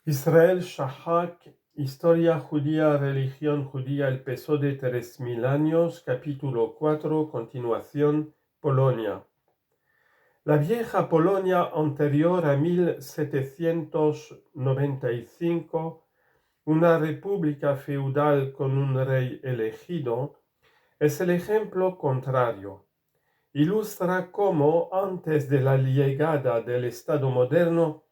Israel Shahak, Historia judía, religión judía, el peso de 3000 años, capítulo 4, continuación, Polonia. La vieja Polonia anterior a 1795, una república feudal con un rey elegido, es el ejemplo contrario. Ilustra cómo, antes de la llegada del Estado moderno,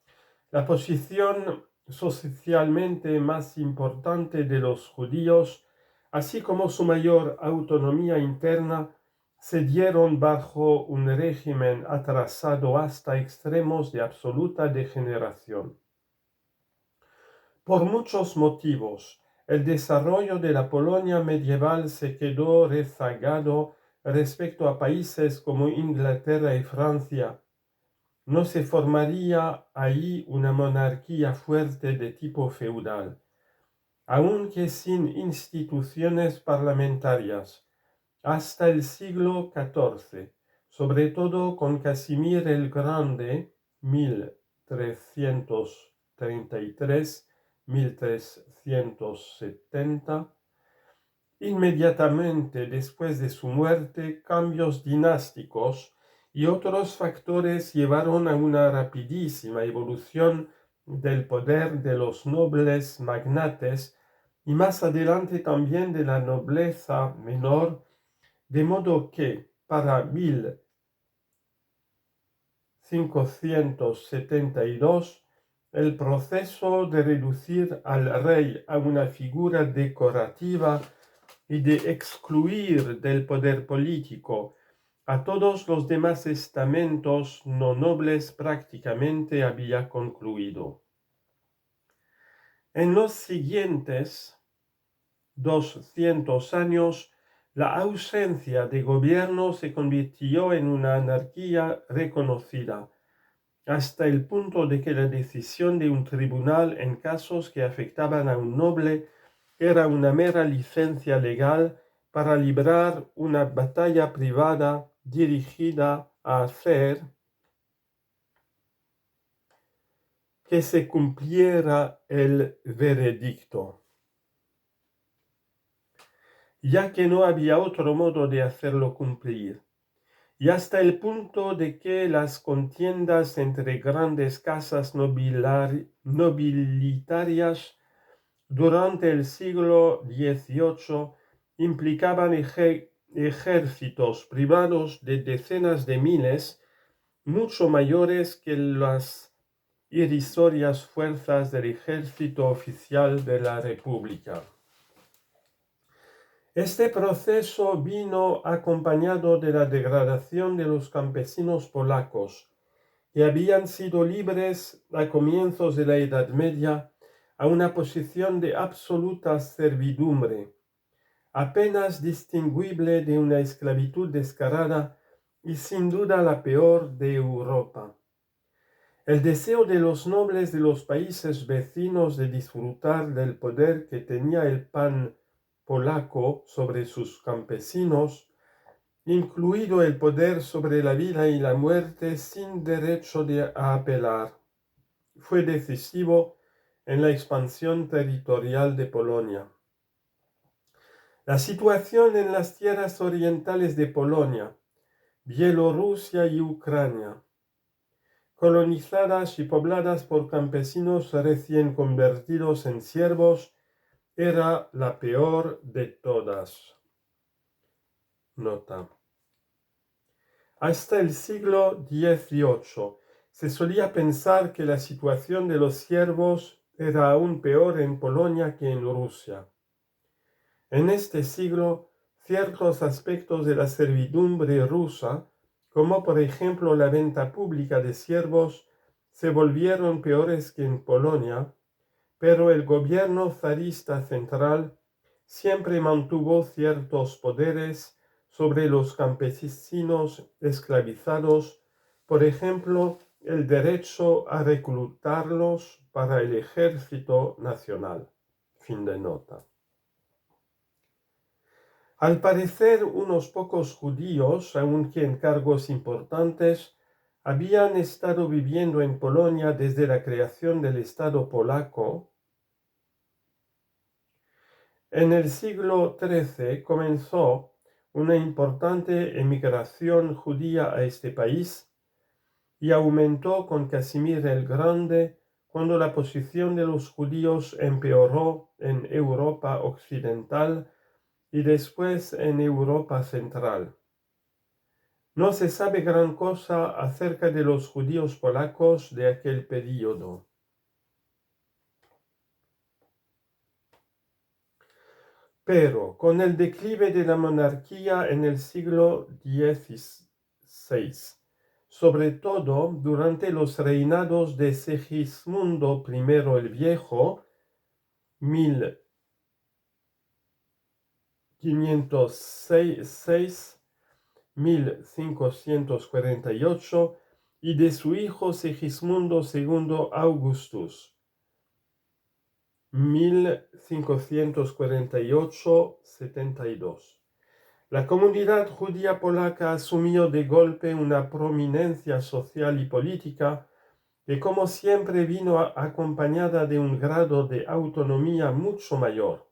la posición socialmente más importante de los judíos, así como su mayor autonomía interna, se dieron bajo un régimen atrasado hasta extremos de absoluta degeneración. Por muchos motivos, el desarrollo de la Polonia medieval se quedó rezagado respecto a países como Inglaterra y Francia. No se formaría ahí una monarquía fuerte de tipo feudal, aunque sin instituciones parlamentarias, hasta el siglo XIV, sobre todo con Casimir el Grande, 1333-1370. Inmediatamente después de su muerte, cambios dinásticos y otros factores llevaron a una rapidísima evolución del poder de los nobles magnates y más adelante también de la nobleza menor, de modo que para 1572 el proceso de reducir al rey a una figura decorativa y de excluir del poder político a todos los demás estamentos no nobles prácticamente había concluido. En los siguientes 200 años, la ausencia de gobierno se convirtió en una anarquía reconocida, hasta el punto de que la decisión de un tribunal en casos que afectaban a un noble era una mera licencia legal para librar una batalla privada dirigida a hacer que se cumpliera el veredicto, ya que no había otro modo de hacerlo cumplir, y hasta el punto de que las contiendas entre grandes casas nobilitarias durante el siglo XVIII implicaban ejércitos privados de decenas de miles, mucho mayores que las irrisorias fuerzas del ejército oficial de la República. Este proceso vino acompañado de la degradación de los campesinos polacos, que habían sido libres a comienzos de la Edad Media a una posición de absoluta servidumbre, apenas distinguible de una esclavitud descarada y sin duda la peor de Europa. El deseo de los nobles de los países vecinos de disfrutar del poder que tenía el pan polaco sobre sus campesinos, incluido el poder sobre la vida y la muerte sin derecho a apelar, fue decisivo en la expansión territorial de Polonia. La situación en las tierras orientales de Polonia, Bielorrusia y Ucrania, colonizadas y pobladas por campesinos recién convertidos en siervos, era la peor de todas. Nota. Hasta el siglo XVIII se solía pensar que la situación de los siervos era aún peor en Polonia que en Rusia. En este siglo, ciertos aspectos de la servidumbre rusa, como por ejemplo la venta pública de siervos, se volvieron peores que en Polonia, pero el gobierno zarista central siempre mantuvo ciertos poderes sobre los campesinos esclavizados, por ejemplo, el derecho a reclutarlos para el ejército nacional. Fin de nota. Al parecer, unos pocos judíos, aunque en cargos importantes, habían estado viviendo en Polonia desde la creación del Estado polaco. En el siglo XIII comenzó una importante emigración judía a este país y aumentó con Casimir el Grande cuando la posición de los judíos empeoró en Europa occidental y después en Europa central. No se sabe gran cosa acerca de los judíos polacos de aquel período. Pero con el declive de la monarquía en el siglo XVI, sobre todo durante los reinados de Segismundo I el Viejo, 1506-1548, y de su hijo Segismundo II Augustus, 1548-72. La comunidad judía polaca asumió de golpe una prominencia social y política que, como siempre, vino acompañada de un grado de autonomía mucho mayor.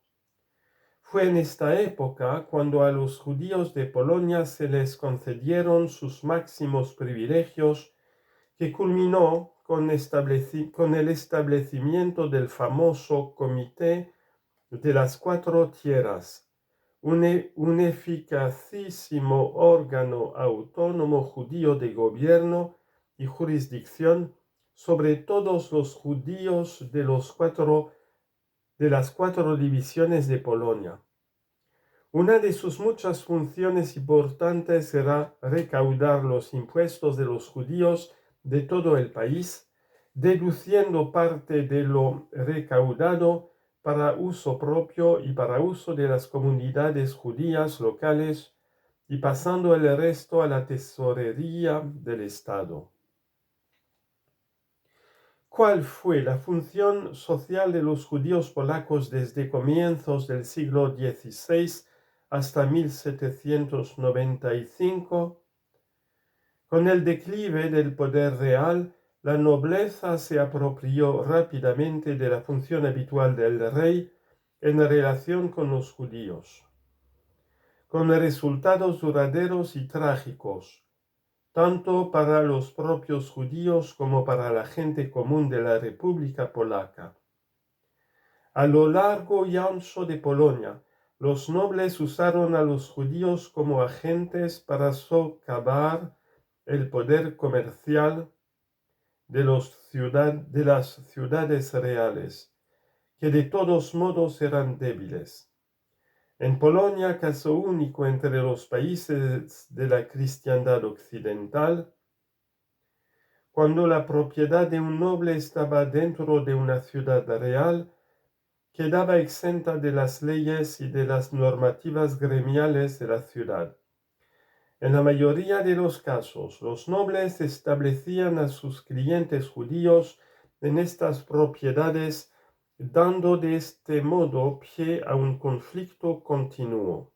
Fue en esta época cuando a los judíos de Polonia se les concedieron sus máximos privilegios, que culminó con el establecimiento del Comité de las Cuatro Tierras, un eficacísimo órgano autónomo judío de gobierno y jurisdicción sobre todos los judíos de las cuatro divisiones de Polonia. Una de sus muchas funciones importantes era recaudar los impuestos de los judíos de todo el país, deduciendo parte de lo recaudado para uso propio y para uso de las comunidades judías locales, y pasando el resto a la tesorería del Estado. ¿Cuál fue la función social de los judíos polacos desde comienzos del siglo XVI hasta 1795? Con el declive del poder real, la nobleza se apropió rápidamente de la función habitual del rey en relación con los judíos, con resultados duraderos y trágicos, tanto para los propios judíos como para la gente común de la República Polaca. A lo largo y ancho de Polonia, los nobles usaron a los judíos como agentes para socavar el poder comercial de las ciudades reales, que de todos modos eran débiles. En Polonia, caso único entre los países de la cristiandad occidental, cuando la propiedad de un noble estaba dentro de una ciudad real, quedaba exenta de las leyes y de las normativas gremiales de la ciudad. En la mayoría de los casos, los nobles establecían a sus clientes judíos en estas propiedades, dando de este modo pie a un conflicto continuo.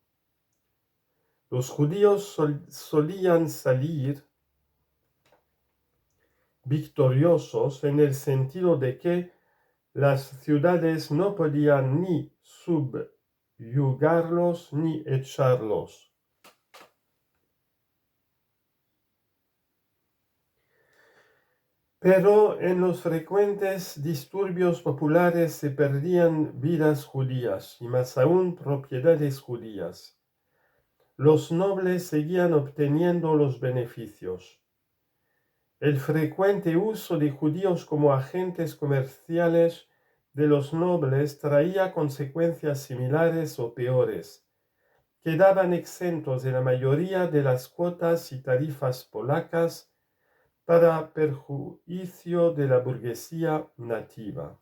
Los judíos solían salir victoriosos en el sentido de que las ciudades no podían ni subyugarlos ni echarlos. Pero en los frecuentes disturbios populares se perdían vidas judías y más aún propiedades judías. Los nobles seguían obteniendo los beneficios. El frecuente uso de judíos como agentes comerciales de los nobles traía consecuencias similares o peores. Quedaban exentos de la mayoría de las cuotas y tarifas polacas, para perjuicio de la burguesía nativa.